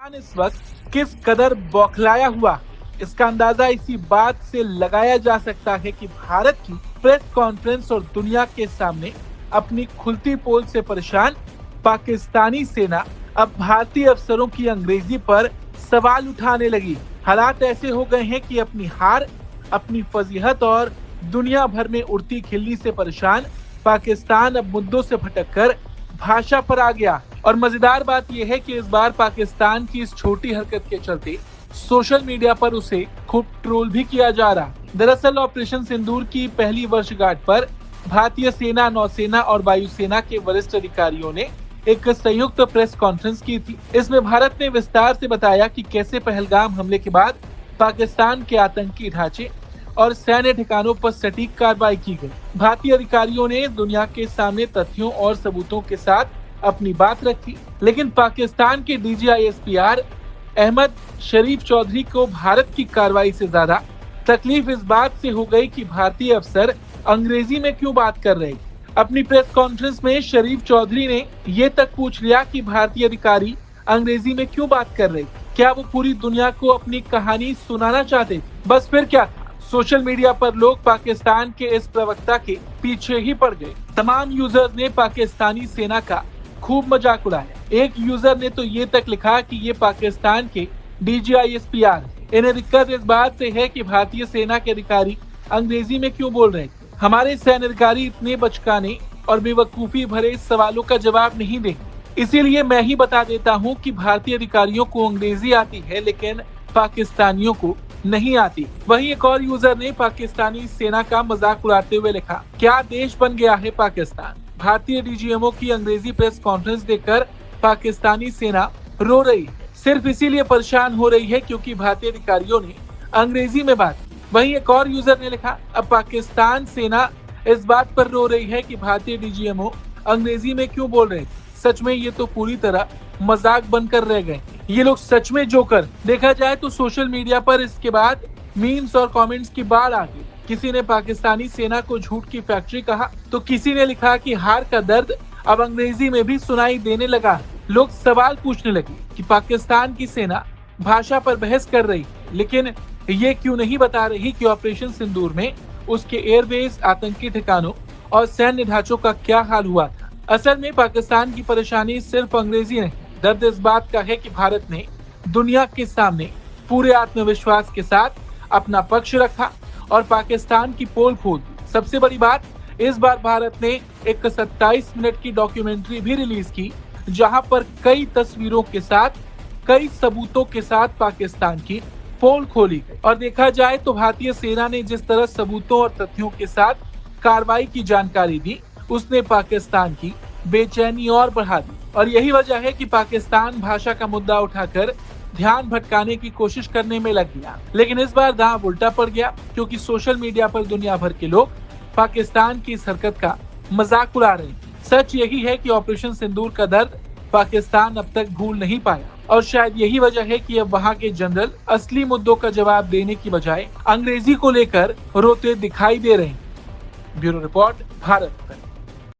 इस वक्त किस कदर बौखलाया हुआ, इसका अंदाजा इसी बात से लगाया जा सकता है कि भारत की प्रेस कॉन्फ्रेंस और दुनिया के सामने अपनी खुलती पोल से परेशान पाकिस्तानी सेना अब भारतीय अफसरों की अंग्रेजी पर सवाल उठाने लगी। हालात ऐसे हो गए हैं कि अपनी हार, अपनी फजीहत और दुनिया भर में उड़ती खिल्ली से परेशान पाकिस्तान अब मुद्दों से भटककर भाषा पर आ गया। और मजेदार बात यह है कि इस बार पाकिस्तान की इस छोटी हरकत के चलते सोशल मीडिया पर उसे खूब ट्रोल भी किया जा रहा। दरअसल ऑपरेशन सिंदूर की पहली वर्षगांठ पर भारतीय सेना, नौसेना और वायुसेना के वरिष्ठ अधिकारियों ने एक संयुक्त प्रेस कॉन्फ्रेंस की थी। इसमें भारत ने विस्तार से बताया कि कैसे पहलगाम हमले के बाद पाकिस्तान के आतंकी ढांचे और सैन्य ठिकानों पर सटीक कार्रवाई की गई। भारतीय अधिकारियों ने दुनिया के सामने तथ्यों और सबूतों के साथ अपनी बात रखी, लेकिन पाकिस्तान के DGISPR अहमद शरीफ चौधरी को भारत की कार्रवाई से ज्यादा तकलीफ इस बात से हो गई कि भारतीय अफसर अंग्रेजी में क्यों बात कर रहे। अपनी प्रेस कॉन्फ्रेंस में शरीफ चौधरी ने ये तक पूछ लिया कि भारतीय अधिकारी अंग्रेजी में क्यों बात कर रहे, क्या वो पूरी दुनिया को अपनी कहानी सुनाना चाहते। बस फिर क्या था, सोशल मीडिया पर लोग पाकिस्तान के इस प्रवक्ता के पीछे ही पड़ गए। तमाम यूजर्स ने पाकिस्तानी सेना का खूब मजाक उड़ाया। एक यूजर ने तो ये तक लिखा कि ये पाकिस्तान के DGISPR इन्हें दिक्कत इस बात से है कि भारतीय सेना के अधिकारी अंग्रेजी में क्यों बोल रहे थे। हमारे सैन्य अधिकारी इतने बचकाने और बेवकूफी भरे सवालों का जवाब नहीं देंगे, इसीलिए मैं ही बता देता हूँ कि भारतीय अधिकारियों को अंग्रेजी आती है लेकिन पाकिस्तानियों को नहीं आती। वहीं एक और यूजर ने पाकिस्तानी सेना का मजाक उड़ाते हुए लिखा, क्या देश बन गया है पाकिस्तान। भारतीय DGMO की अंग्रेजी प्रेस कॉन्फ्रेंस देखकर पाकिस्तानी सेना रो रही है, सिर्फ इसीलिए परेशान हो रही है क्योंकि भारतीय अधिकारियों ने अंग्रेजी में बात की। वहीं एक और यूजर ने लिखा, अब पाकिस्तान सेना इस बात पर रो रही है कि भारतीय DGMO अंग्रेजी में क्यों बोल रहे थे। सच में ये तो पूरी तरह मजाक बनकर रह गए, ये लोग सच में जोकर। देखा जाए तो सोशल मीडिया पर इसके बाद मीम्स और कमेंट्स की बाढ़ आ गई। किसी ने पाकिस्तानी सेना को झूठ की फैक्ट्री कहा, तो किसी ने लिखा कि हार का दर्द अब अंग्रेजी में भी सुनाई देने लगा। लोग सवाल पूछने लगे कि पाकिस्तान की सेना भाषा पर बहस कर रही, लेकिन ये क्यों नहीं बता रही कि ऑपरेशन सिंदूर में उसके एयरबेस, आतंकी ठिकानों और सैन्य ढांचों का क्या हाल हुआ था। असल में पाकिस्तान की परेशानी सिर्फ अंग्रेजी नहीं, दर्द इस बात का है कि भारत ने दुनिया के सामने पूरे आत्मविश्वास के साथ अपना पक्ष रखा और पाकिस्तान की पोल खोल दी। सबसे बड़ी बात, इस बार भारत ने एक 27 मिनट की डॉक्यूमेंट्री भी रिलीज की, जहां पर कई तस्वीरों के साथ, कई सबूतों के साथ पाकिस्तान की पोल खोली गई। और देखा जाए तो भारतीय सेना ने जिस तरह सबूतों और तथ्यों के साथ कार्रवाई की जानकारी दी, उसने पाकिस्तान की बेचैनी और बढ़ा दी। और यही वजह है कि पाकिस्तान भाषा का मुद्दा उठाकर ध्यान भटकाने की कोशिश करने में लग गया, लेकिन इस बार दांव उल्टा पड़ गया क्योंकि सोशल मीडिया पर दुनिया भर के लोग पाकिस्तान की इस हरकत का मजाक उड़ा रहे हैं। सच यही है कि ऑपरेशन सिंदूर का दर्द पाकिस्तान अब तक भूल नहीं पाया और शायद यही वजह है कि अब वहां के जनरल असली मुद्दों का जवाब देने की बजाय अंग्रेजी को लेकर रोते दिखाई दे रहे हैं। Bureau report, Bharat.